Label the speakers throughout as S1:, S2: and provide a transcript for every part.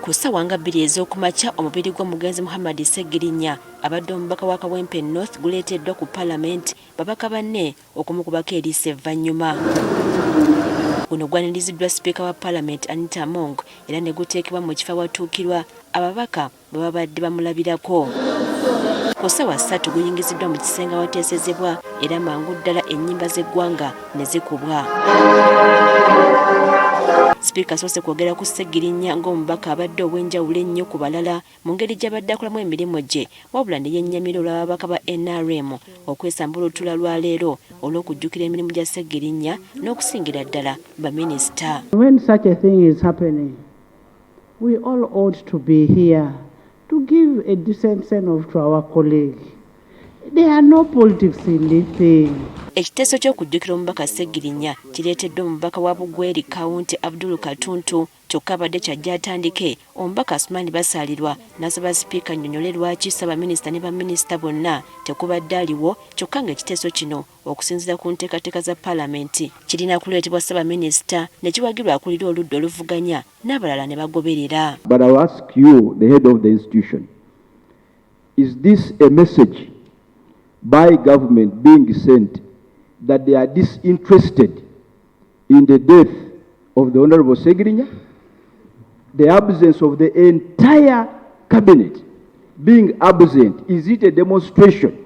S1: Ku ssaawa nga 2 ez'okumakya omubiri gw'omugenzi Muhammad Segirinnya abadde omubaka wa Kawempe North guleeteddwa ku Palamenti babaka banne okumukubako eriiso evvanyuma. Guno gwaniriziddwa sipiika wa Palamenti Anita Among era ne guteekebwa mu kifo awatuukirwa ababaka bwe babadde bamulabirako. Ku ssaawa 3 guyingiziddwa mu kisenge awateesezebwa era mangu ddala ennyimba z'eggwanga ne zikubwa. Sipiika asoose kwogera ku Ssegirinnya ng'omubaka abadde ow'enjawulo ennyo ku balala mu ngeri gy'abadde akolamu emirimu gye, wabula ne yennyamira olw'ababaka ba NRM okwesamba olutuula lwaleero olw'okujjukira emirimu gya Ssegirinnya n'okusingira ddala baminisita.
S2: When such a thing is happening, we all ought to be here to give a decent send-off to our colleague. There are no politics in this thing.
S1: Ekiteeso ky'okujjukira omubaka Segirinnya kireeteddwa omubaka wa Bugweri Kawunti Abdul Katuntu kyokka abadde kyajja atandike omubaka Asumani basaalirwa n'asaba sipiika annyonnyole lwaki Ssaabaminisita ne baminisita bonna tekubadde aliwo kyokka ng'ekiteeso kino okusinziira ku nteekateeka za Palamenti kirina kuleetebwa Ssaabaminisita ne kiwagirwa akulira oludda oluvuganya n'abalala ne bagoberera.
S3: But I'll ask you, the head of the institution, is this a message by government being sent that they are disinterested in the death of the Honorable Segirinnya? The absence of the entire cabinet being absent, is it a demonstration?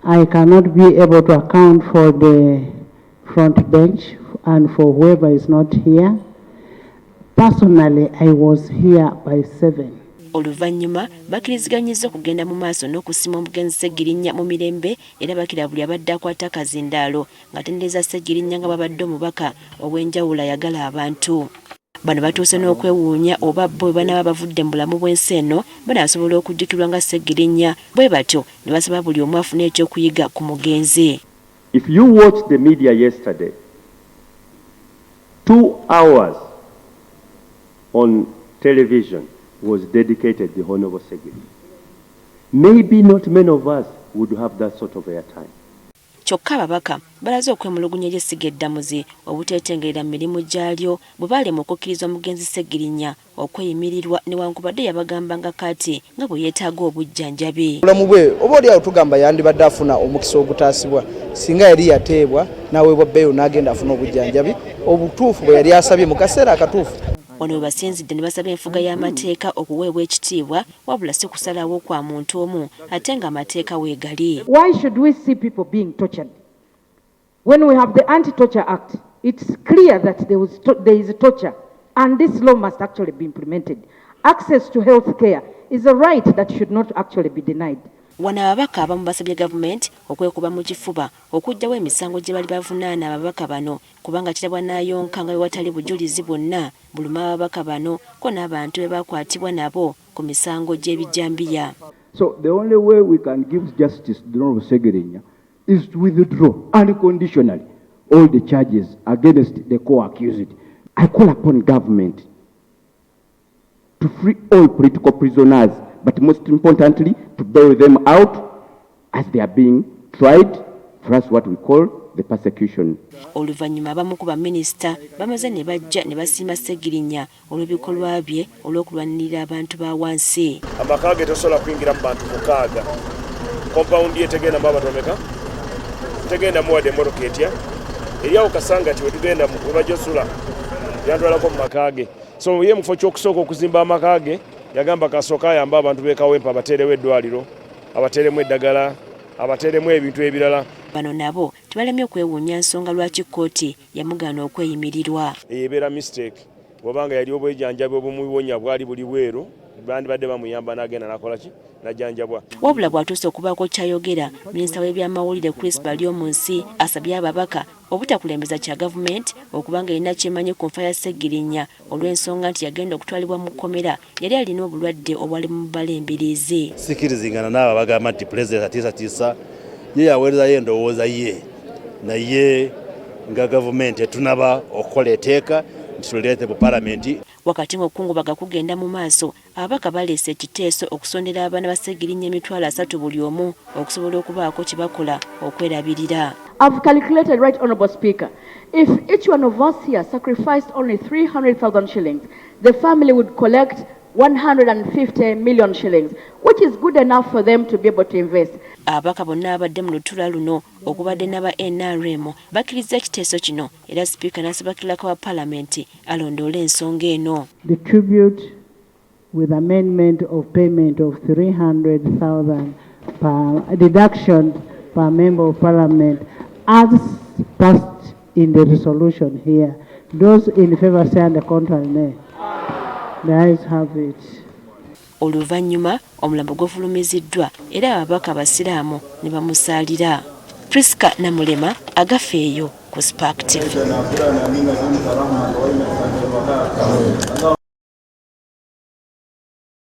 S2: I cannot be able to account for the front bench and for whoever is not here. Personally, I was here by 7.
S1: Oluvanyuma bakkiriziganyizza okugenda mu maaso n'okusima omugenzi Segirinnya mu mirembe era bakira buli abadde akwata akazindaalo ng'atendereza Segirinnya nga babadde omubaka ow'enjawulo ayagala abantu. Bano batuuse n'okwewuunya oba bo banaaba bavudde mu bulamu bw'ensi eno banaasobola okujjukirwa nga Segirinnya bwe batyo ne basaba buli omu afune ekyokuyiga ku mugenzi.
S4: If you watched the media yesterday, 2 hours on television was dedicated to the Honorable Segirinnya. Maybe not many of us would have that sort of airtime.
S1: Kyokka ababaka balaze okwemulugunya gy'essiga eddamuzi obutetengerera mirimu gyalyo bwe baalema okukkiriza omugenzi Segirinnya okweyimirirwa newankubadde yabagambanga kati nga bwe yeetaaga obujjanjabi.
S5: Obulamu bwe oba oli awo tugamba yandibadde afuna omukisa ogutaasibwa singa yali yateebwa n'aweebwa bbeeyo n'agenda afuna obujjanjabi obutuufu bwe yali asabye mu kaseera akatuufu. Bano
S1: basinzidde ne basaba enfuga y'amateeka okuweebwa ekitiibwa wabula si kusalawo kwa muntu omu ate ng'amateeka weegali.
S6: Why should we see people being tortured? When we have the Anti-Torture Act, it's clear that there is torture and this law must actually be implemented. Access to health care is a right that should not actually be denied.
S1: Wano ababaka abamu basabye gavumenti okwekuba mu kifuba okuggyawo emisango gye bali bavunaana ababaka bano kubanga kirabwa n'ayonka nga watali bujulizi bwonna buluma ababaka bano ko n'abantu be bakwatibwa nabo ku misango gy'ebijambiya.
S3: So the only way we can give justice to the Honorable Segirinnya is to withdraw unconditionally all the charges against the co-accused. I call upon government to free all political prisoners, but most importantly, to bail them out as they are being tried for us what we call the persecution.
S1: Oluvanyuma abamu ku baminisita bamaze ne bajja ne basiima Segirinnya olw'ebikolwa bye olw'okulwanirira abantu ba wansi.
S7: Amaka ge tosobola kuyingira mu bantu mukaaga. Compound ye tegenda mu abantu bameka? Tegenda mu wadde emmotoka etya? Eriawo kasanga ti we tugenda we bajja osula yantwalako mu maka ge. So ye mu kifo ky'okusooka okuzimba amaka ge yagamba kasooka ayamba abantu b'e Kawempe abateerewo eddwaliro, abateeremu eddagala, abateeremu ebintu ebirala.
S1: Bano nabo tebalemye okwewuunya nsonga lwaki kkooti yamugaana okweyimirirwa.
S7: Ebeera mistake bw'obanga yali obwejjanjabi obumuwonya bwali buli bweru bandibadde bamuyamba n'agenda n'akola ki n'ajjanjabwa.
S1: Wabula bw'atuuse okubaako kyayogera minisita w'ebyamawulire Chris Balyomunsi asabye ababaka obutakulembeza kya gavumenti okubanga erina kyemanyi ku nfa ya Segirinnya olw'ensonga nti yagenda okutwalibwa mu kkomera yali alina obulwadde obwali mu bbala embiriizi.
S8: Sikirizingana n'abo bagamba nti pulezidenti atiisatiisa ye yaweerezayo endowooza ye naye nga gavumenti etunaba okukola etteeka nti tuleete mu Palamenti.
S1: Wakati ng'okukungubaga kugenda mu maaso ababaka baleese ekiteeso okusondera abaana ba Segirinnya emitwalo 3 buli omu okusobola okubaako kye bakola okwerabirira.
S6: I've calculated, Right Honourable Speaker, if each one of us here sacrificed only 300,000 shillings, the family would collect
S9: 150 million shillings, which is good enough for them to be able to invest.
S1: Ababaka bonna abadde mu lutuula luno okubadde n'aba NRM bakkiriza ekiteeso kino era sipiika n'asabakirako wa Palamenti alondoole ensonga eno.
S2: The tribute with amendment of payment of 300,000 per deduction per member of Parliament as passed in the resolution here. Those in favour say and the contrary nay. The ayes have it.
S1: Oluvanyuma omulambo gw'ofulumiziddwa era ababaka abasiraamu ne bamusaalira. Priska Namulema agafeeyo ku Spark TV.